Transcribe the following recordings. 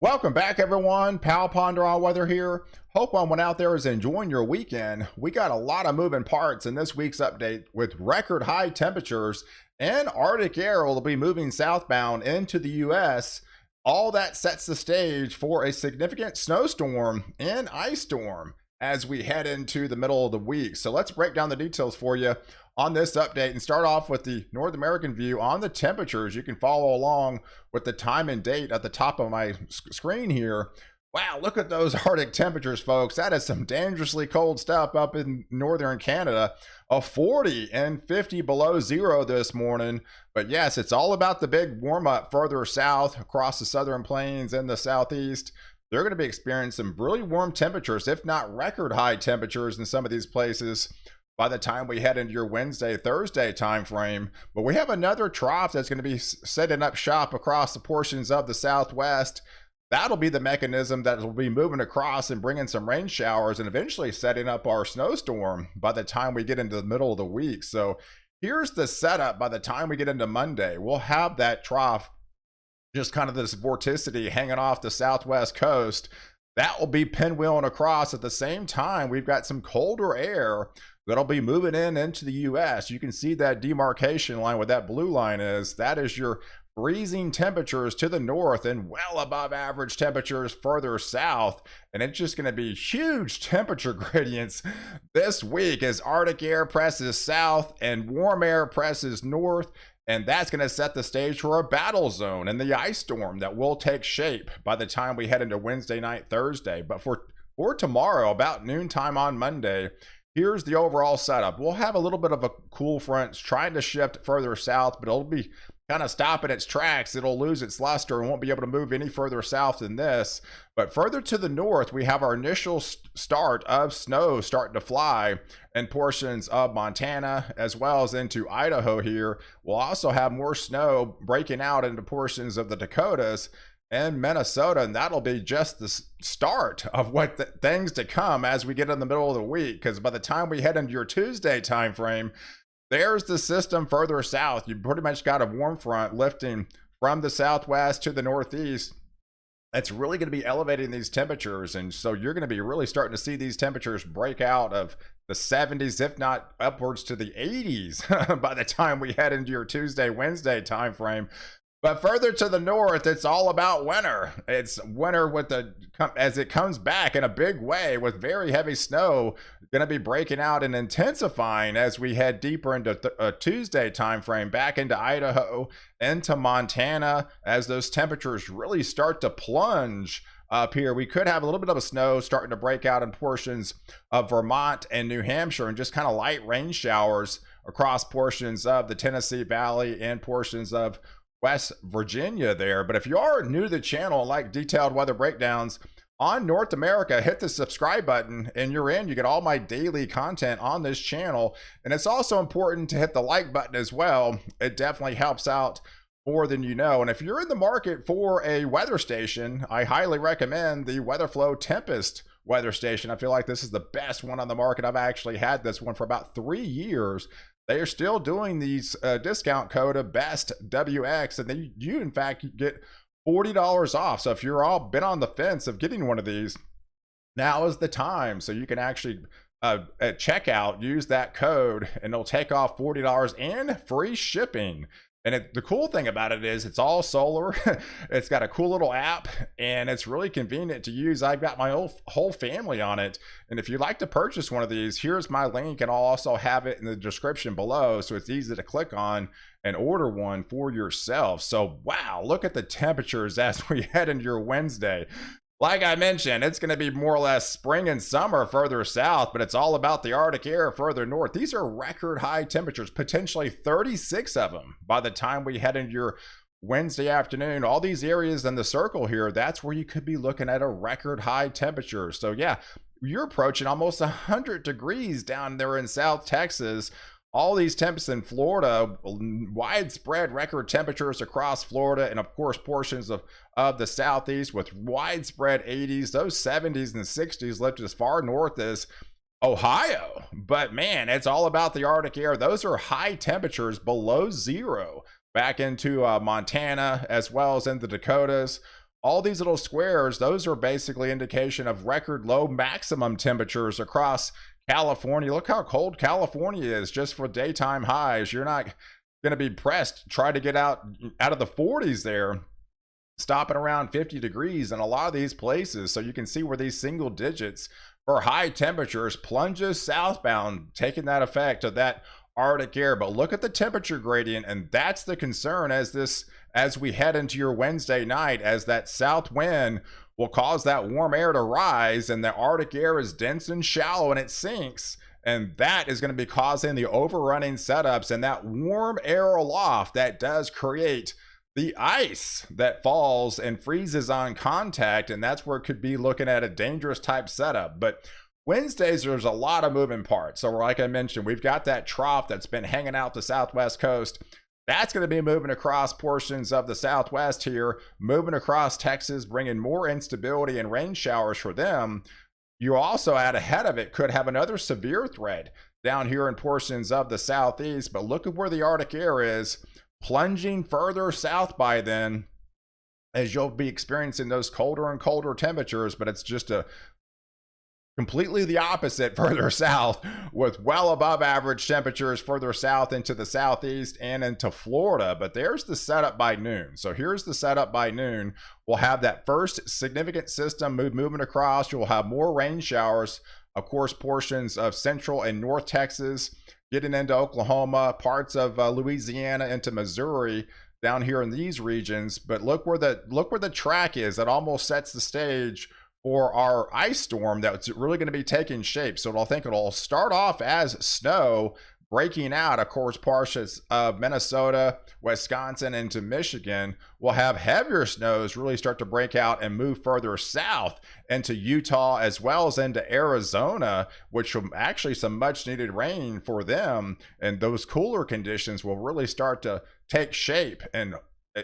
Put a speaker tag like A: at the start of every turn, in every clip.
A: Welcome back, everyone. POW Ponder All Weather here. Hope everyone out there is enjoying your weekend. We got a lot of moving parts in this week's update with record high temperatures, and Arctic air will be moving southbound into the U.S. All that sets the stage for a significant snowstorm and ice storm as we head into the middle of the week. So let's break down the details for you on this update and start off with the North American view on the temperatures. You can follow along with the time and date at the top of my screen here. Wow, look at those Arctic temperatures, folks. That is some dangerously cold stuff up in northern Canada. A 40 and 50 below zero this morning. But yes, it's all about the big warm up further south across the southern plains and the southeast. They're going to be experiencing some really warm temperatures, if not record high temperatures in some of these places by the time we head into your Wednesday, Thursday time frame. But we have another trough that's going to be setting up shop across the portions of the Southwest. That'll be the mechanism that will be moving across and bringing some rain showers and eventually setting up our snowstorm by the time we get into the middle of the week. So here's the setup by the time we get into Monday. We'll have that trough, just kind of this vorticity hanging off the southwest coast. That will be pinwheeling across. At the same time, we've got some colder air that'll be moving into the U.S. You can see that demarcation line, what that blue line is. That is your freezing temperatures to the north and well above average temperatures further south. And it's just going to be huge temperature gradients this week as Arctic air presses south and warm air presses north. And that's going to set the stage for a battle zone and the ice storm that will take shape by the time we head into Wednesday night, Thursday. But for tomorrow, about noontime on Monday, here's the overall setup. We'll have a little bit of a cool front trying to shift further south, but it'll be kind of stopping its tracks. It'll lose its luster and won't be able to move any further south than this. But further to the north, we have our initial start of snow starting to fly in portions of Montana as well as into Idaho here. We'll also have more snow breaking out into portions of the Dakotas and Minnesota, and that'll be just the start of what things to come as we get in the middle of the week. Because by the time we head into your Tuesday time frame, there's the system further south. You pretty much got a warm front lifting from the southwest to the northeast. That's really going to be elevating these temperatures, and so you're going to be really starting to see these temperatures break out of the 70s, if not upwards to the 80s by the time we head into your Tuesday, Wednesday time frame. But further to the north, it's all about winter. It's winter with as it comes back in a big way with very heavy snow going to be breaking out and intensifying as we head deeper into a Tuesday time frame, back into Idaho, into Montana, as those temperatures really start to plunge up here. We could have a little bit of a snow starting to break out in portions of Vermont and New Hampshire, and just kind of light rain showers across portions of the Tennessee Valley and portions of West Virginia there. But if you are new to the channel and like detailed weather breakdowns on North America, hit the subscribe button and you're in. You get all my daily content on this channel. And it's also important to hit the like button as well. It definitely helps out more than you know. And if you're in the market for a weather station, I highly recommend the Weatherflow Tempest weather station. I feel like this is the best one on the market. I've actually had this one for about 3 years. They are still doing these discount code of best WX, and then you in fact get $40 off. So if you're all been on the fence of getting one of these, now is the time. So you can actually at checkout use that code and it'll take off $40 and free shipping. And the cool thing about it is it's all solar. It's got a cool little app and it's really convenient to use. I've got my whole family on it. And if you'd like to purchase one of these, here's my link, and I'll also have it in the description below. So it's easy to click on and order one for yourself. So wow, look at the temperatures as we head into your Wednesday. Like I mentioned, it's going to be more or less spring and summer further south, but it's all about the Arctic air further north. These are record high temperatures, potentially 36 of them by the time we head into your Wednesday afternoon. All these areas in the circle here, that's where you could be looking at a record high temperature. So yeah, you're approaching almost 100 degrees down there in South Texas. All these temps in Florida, widespread record temperatures across Florida, and of course portions of the southeast with widespread 80s. Those 70s and 60s lift as far north as Ohio. But man, it's all about the Arctic air. Those are high temperatures below zero back into Montana as well as in the Dakotas. all these little squares, those are basically indication of record low maximum temperatures across California. Look how cold California is just for daytime highs. You're not going to be pressed. Try to get out of the 40s there, stopping around 50 degrees in a lot of these places. So you can see where these single digits for high temperatures plunges southbound, taking that effect of that Arctic air. But look at the temperature gradient, and that's the concern as we head into your Wednesday night, as that south wind will cause that warm air to rise, and the Arctic air is dense and shallow and it sinks. And that is going to be causing the overrunning setups, and that warm air aloft that does create the ice that falls and freezes on contact. And that's where it could be looking at a dangerous type setup. But Wednesdays, there's a lot of moving parts. So like I mentioned, we've got that trough that's been hanging out the southwest coast. That's going to be moving across portions of the southwest here, moving across Texas, bringing more instability and rain showers for them. You also, out ahead of it, could have another severe threat down here in portions of the southeast. But look at where the Arctic air is, plunging further south by then, as you'll be experiencing those colder and colder temperatures. But it's just completely the opposite further south, with well above average temperatures further south into the southeast and into Florida. But there's the setup by noon. So here's the setup by noon. We'll have that first significant system moving across. You'll have more rain showers, of course, portions of central and north Texas, getting into Oklahoma, parts of Louisiana, into Missouri, down here in these regions. But look where the track is. That almost sets the stage for our ice storm that's really going to be taking shape. So I think it'll start off as snow breaking out. Of course, portions of Minnesota, Wisconsin, into Michigan will have heavier snows really start to break out and move further south into Utah, as well as into Arizona, which will actually some much needed rain for them. And those cooler conditions will really start to take shape and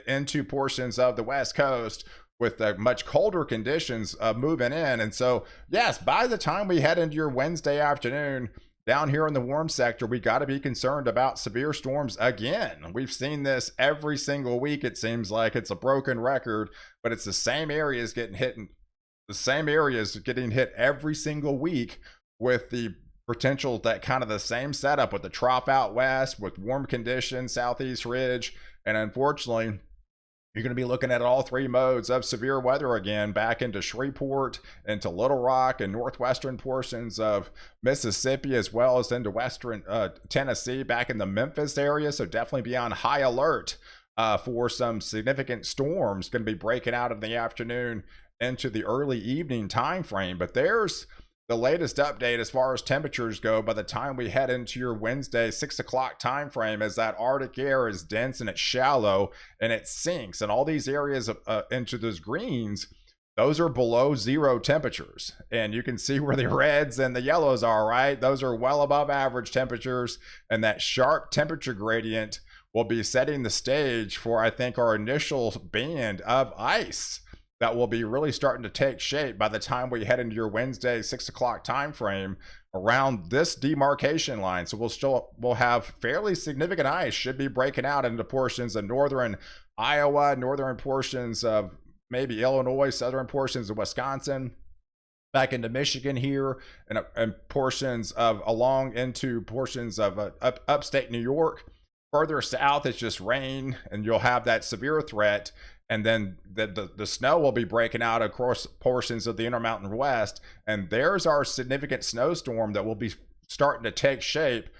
A: into portions of the West Coast, with much colder conditions moving in. And so, yes, by the time we head into your Wednesday afternoon down here in the warm sector, we got to be concerned about severe storms again. We've seen this every single week. It seems like it's a broken record, but it's the same areas getting hit, every single week, with the potential that kind of the same setup with the trough out west, with warm conditions, southeast ridge. And unfortunately, you're going to be looking at all three modes of severe weather again, back into Shreveport, into Little Rock, and northwestern portions of Mississippi, as well as into western Tennessee, back in the Memphis area. So definitely be on high alert for some significant storms going to be breaking out in the afternoon into the early evening time frame. But there's the latest update as far as temperatures go by the time we head into your Wednesday 6 o'clock time frame, as that Arctic air is dense and it's shallow and it sinks, and all these areas into those greens, those are below zero temperatures. And you can see where the reds and the yellows are, right? Those are well above average temperatures, and that sharp temperature gradient will be setting the stage for, I think, our initial band of ice that will be really starting to take shape by the time we head into your Wednesday 6 o'clock time frame around this demarcation line. So we'll have fairly significant ice should be breaking out into portions of northern Iowa, northern portions of maybe Illinois, southern portions of Wisconsin, back into Michigan here, and portions of along into portions of upstate New York. Further south, it's just rain, and you'll have that severe threat. And then the snow will be breaking out across portions of the Intermountain West. And there's our significant snowstorm that will be starting to take shape,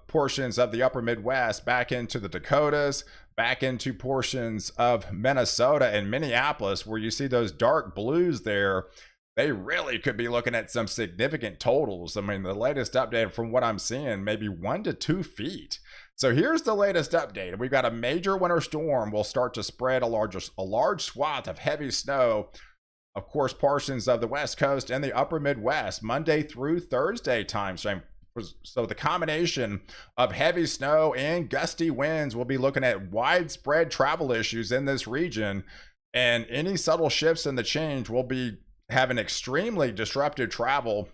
A: portions of the upper Midwest, back into the Dakotas, back into portions of Minnesota and Minneapolis, where you see those dark blues there. They really could be looking at some significant totals. I mean, the latest update from what I'm seeing, maybe 1 to 2 feet. So here's the latest update. We've got a major winter storm will start to spread a large swath of heavy snow, of course, portions of the West Coast and the upper Midwest, Monday through Thursday time frame. So the combination of heavy snow and gusty winds will be looking at widespread travel issues in this region, and any subtle shifts in the change will be having extremely disruptive travel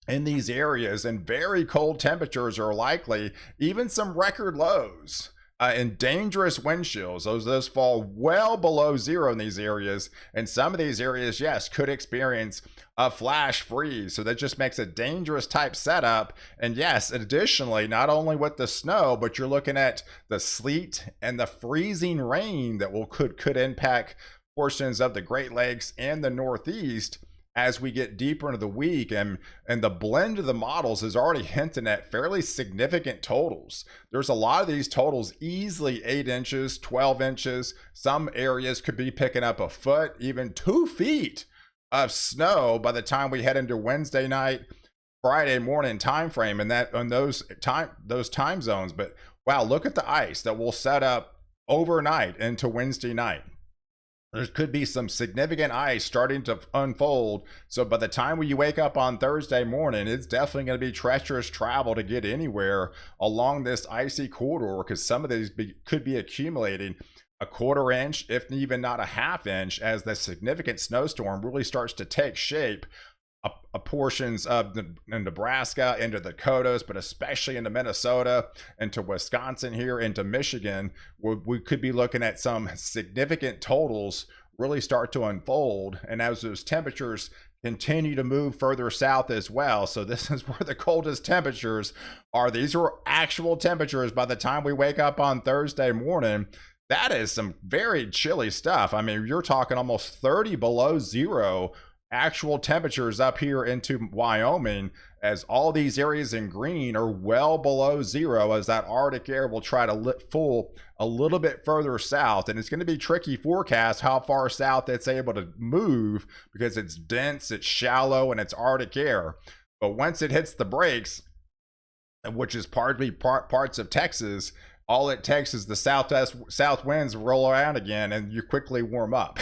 A: in these areas, and very cold temperatures are likely, even some record lows and dangerous wind chills. Those fall well below zero in these areas, and some of these areas, yes, could experience a flash freeze. So that just makes a dangerous type setup. And yes, additionally, not only with the snow, but you're looking at the sleet and the freezing rain that could impact portions of the Great Lakes and the Northeast as we get deeper into the week. And the blend of the models is already hinting at fairly significant totals. There's a lot of these totals easily 8 inches, 12 inches. Some areas could be picking up a foot, even 2 feet of snow by the time we head into Wednesday night, Friday morning time frame, and that on those time zones. But wow, look at the ice that will set up overnight into Wednesday night. There could be some significant ice starting to unfold. So by the time you wake up on Thursday morning, it's definitely going to be treacherous travel to get anywhere along this icy corridor, because some of these could be accumulating a 1/4 inch, if even not a 1/2 inch, as the significant snowstorm really starts to take shape. Portions of Nebraska, into the Dakotas, but especially into Minnesota, into Wisconsin, here into Michigan, we could be looking at some significant totals really start to unfold. And as those temperatures continue to move further south as well, so this is where the coldest temperatures are. These are actual temperatures by the time we wake up on Thursday morning. That is some very chilly stuff. I mean, you're talking almost 30 below zero actual temperatures up here into Wyoming, as all these areas in green are well below zero, as that Arctic air will try to pull a little bit further south. And it's going to be tricky forecast how far south it's able to move, because it's dense, it's shallow, and it's Arctic air. But once it hits the brakes, which is parts of Texas, all it takes is the south winds roll around again, and you quickly warm up.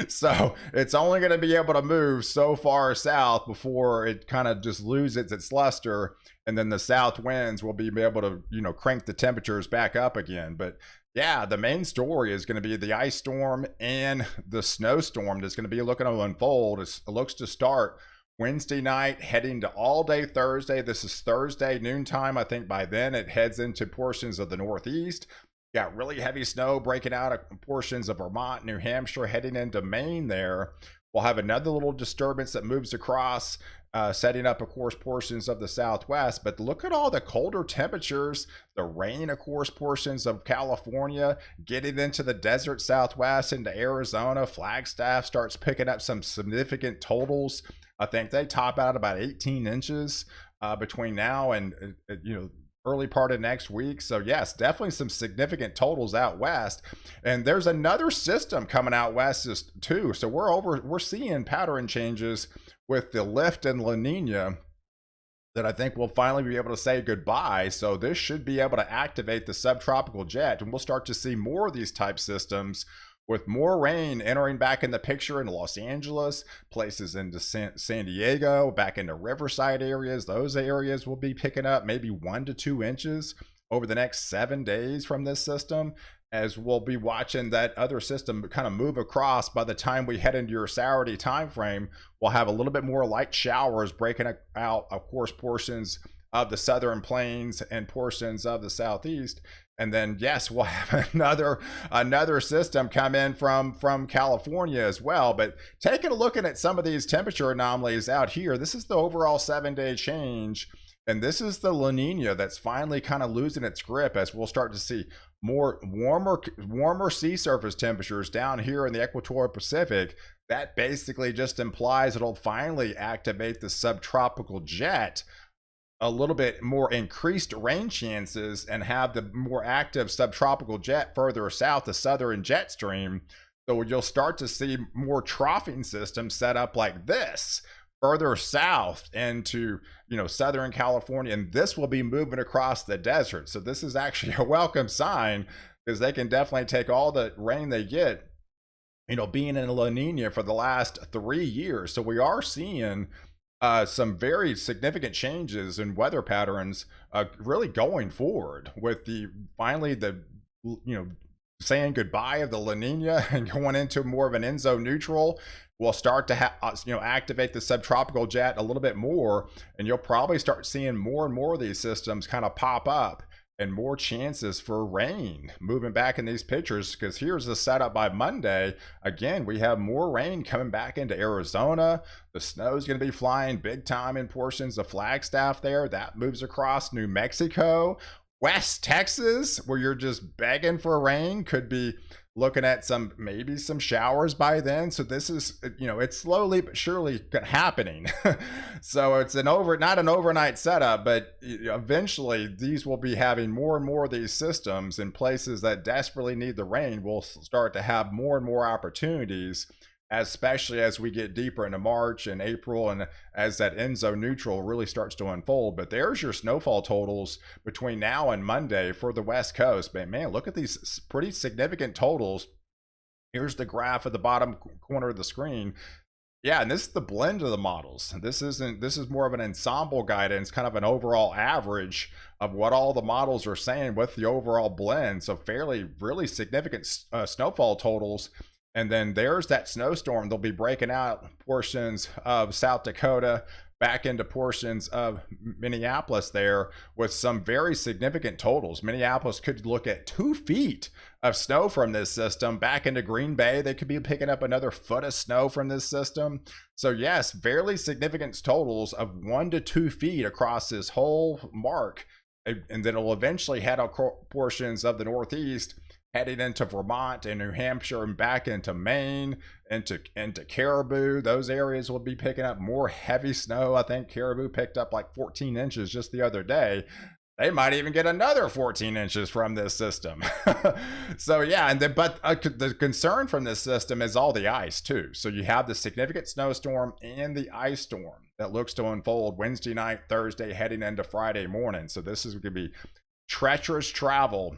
A: So it's only going to be able to move so far south before it kind of just loses its luster, and then the south winds will be able to, crank the temperatures back up again. But yeah, the main story is going to be the ice storm and the snowstorm that's going to be looking to unfold. It looks to start Wednesday night, heading to all day Thursday. This is Thursday noontime. I think by then it heads into portions of the Northeast. Got really heavy snow breaking out of portions of Vermont, New Hampshire, heading into Maine there. We'll have another little disturbance that moves across, setting up, of course, portions of the Southwest. But look at all the colder temperatures, the rain, of course, portions of California, getting into the desert Southwest, into Arizona. Flagstaff starts picking up some significant totals. I think they top out about 18 inches between now and, early part of next week. So yes, definitely some significant totals out west. And there's another system coming out west too. So we're seeing pattern changes with the lift and La Nina that I think we'll finally be able to say goodbye. So this should be able to activate the subtropical jet, and we'll start to see more of these type systems, with more rain entering back in the picture in Los Angeles, places into San Diego, back into Riverside areas. Those areas will be picking up maybe 1 to 2 inches over the next 7 days from this system, as we'll be watching that other system kind of move across. By the time we head into your Saturday time frame, we'll have a little bit more light showers breaking out, of course, portions of the southern plains and portions of the southeast. And then yes, we'll have another system come in from California as well. But taking a look at some of these temperature anomalies out here, this is the overall 7-day change, and this is the La Nina that's finally kind of losing its grip, as we'll start to see more warmer sea surface temperatures down here in the equatorial Pacific. That basically just implies it'll finally activate the subtropical jet, a little bit more increased rain chances, and have the more active subtropical jet further south, the southern jet stream. So you'll start to see more troughing systems set up like this further south into, Southern California, and this will be moving across the desert. So this is actually a welcome sign, because they can definitely take all the rain they get, being in La Nina for the last 3 years. So we are seeing some very significant changes in weather patterns really going forward, with finally saying goodbye of the La Nina and going into more of an Enso neutral. We'll start to activate the subtropical jet a little bit more, and you'll probably start seeing more and more of these systems kind of pop up and more chances for rain moving back in these pictures, because here's the setup by Monday. Again, we have more rain coming back into Arizona. The snow is going to be flying big time in portions of Flagstaff there. That moves across New Mexico. West Texas, where you're just begging for rain, could be looking at maybe some showers by then. So this is, it's slowly but surely happening. So it's not an overnight setup, but eventually these will be having more and more of these systems in places that desperately need the rain. Will start to have more and more opportunities, especially as we get deeper into March and April, and as that ENSO neutral really starts to unfold. But there's your snowfall totals between now and Monday for the West Coast. But man, look at these pretty significant totals. Here's the graph at the bottom corner of the screen. Yeah, and this is the blend of the models. This is more of an ensemble guidance, kind of an overall average of what all the models are saying with the overall blend. So really significant snowfall totals. And then there's that snowstorm. They'll be breaking out portions of South Dakota back into portions of Minneapolis there with some very significant totals. Minneapolis could look at 2 feet of snow from this system. Back into Green Bay, they could be picking up another foot of snow from this system. So yes, fairly significant totals of 1 to 2 feet across this whole mark. And then it'll eventually head out portions of the Northeast, heading into Vermont and New Hampshire and back into Maine, into Caribou. Those areas will be picking up more heavy snow. I think Caribou picked up like 14 inches just the other day. They might even get another 14 inches from this system. So yeah, but the concern from this system is all the ice too. So you have the significant snowstorm and the ice storm that looks to unfold Wednesday night, Thursday, heading into Friday morning. So this is going to be treacherous travel,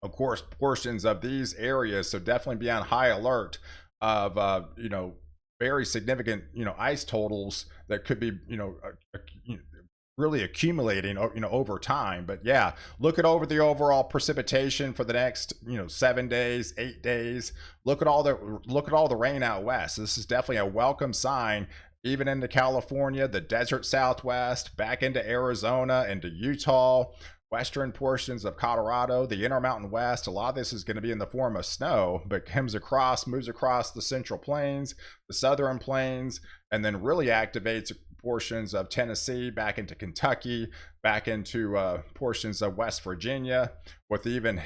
A: of course, portions of these areas. So definitely be on high alert of very significant ice totals that could be really accumulating over time. But yeah, look at over the overall precipitation for the next 7 days, 8 days. Look at all the rain out west. This is definitely a welcome sign, even into California, the desert Southwest, back into Arizona, into Utah, western portions of Colorado, the Intermountain West. A lot of this is going to be in the form of snow, but moves across the Central Plains, the Southern Plains, and then really activates portions of Tennessee, back into Kentucky, back into portions of West Virginia, with even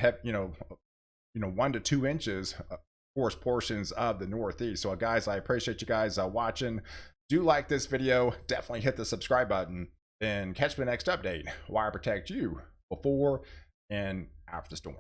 A: 1 to 2 inches, of course, portions of the Northeast. So guys, I appreciate you guys watching. Do like this video, definitely hit the subscribe button, and catch me the next update where I protect you before and after the storm.